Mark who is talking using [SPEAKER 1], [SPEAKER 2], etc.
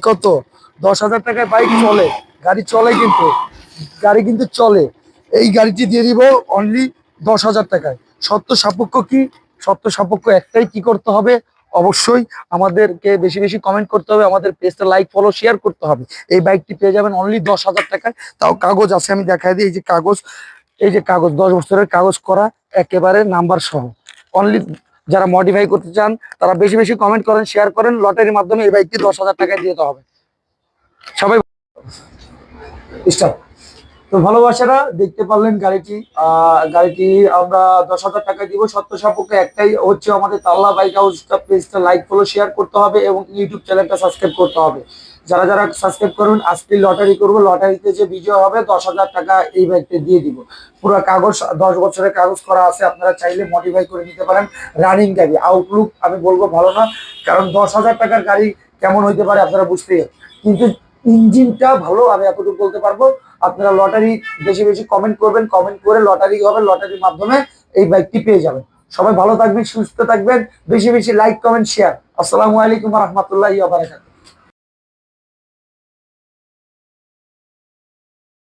[SPEAKER 1] কত 10,000 টাকায় বাইক চলে, গাড়ি চলে, কিন্তু গাড়ি কিন্তু চলে। এই গাড়িটি দিয়ে দিব অনলি 10,000 টাকায়। সত্য সাপেক্ষ কি? সত্য সাপেক্ষ একটাই, কি করতে হবে? অবশ্যই আমাদেরকে বেশি বেশি কমেন্ট করতে হবে, আমাদের পেজটা লাইক ফলো শেয়ার করতে হবে। এই বাইকটি পেয়ে যাবেন অনলি 10,000 টাকায়। তাও কাগজ আছে, আমি দেখাই দিই। এই যে কাগজ, এই যে কাগজ 10 বছরের কাগজ করা, একেবারে নাম্বার সহ। অনলি যারা মডিফাই করতে চান তারা বেশি বেশি কমেন্ট করেন, শেয়ার করেন, লটারির মাধ্যমে এই বাইকটি 10,000 টাকায় দিতে হবে। সবাই স্টার্ট। তো ভালোবাসারা, দেখতে পারলেন গাড়িটি। গাড়িটি আমরা 10,000 টাকায় দিব। সত্য সাপেক্ষ একটাই হচ্ছে, আমাদের তাল্লা বাইক হাউস পেজটা লাইক ফলো শেয়ার করতে হবে এবং ইউটিউব চ্যানেলটা সাবস্ক্রাইব করতে হবে। যারা যারা সাবস্ক্রাইব করবেন, আজকে লটারি করবো, লটারিতে যে বিজয় হবে 10,000 টাকা এই বাইকটা দিয়ে দিব। পুরো কাগজ 10 বছরের কাগজ করা আছে, আপনারা চাইলে মডিফাই করে নিতে পারেন। রানিং গাড়ি, আউটলুক আমি বলবো ভালো না, কারণ 10,000 টাকার গাড়ি কেমন হইতে পারে আপনারা বুঝতেই, কিন্তু ইঞ্জিনটা ভালো, আমি এতটুকু বলতে পারবো। আপনারা লটারি বেশি বেশি কমেন্ট করবেন, কমেন্ট করে লটারি হবে, লটারির মাধ্যমে এই বাইকটি পেয়ে যাবেন। সবাই ভালো থাকবেন, সুস্থ থাকবেন, বেশি বেশি লাইক কমেন্ট শেয়ার। আসসালামু আলাইকুম ওয়া রাহমাতুল্লাহি ওয়া বারাকাতুহু।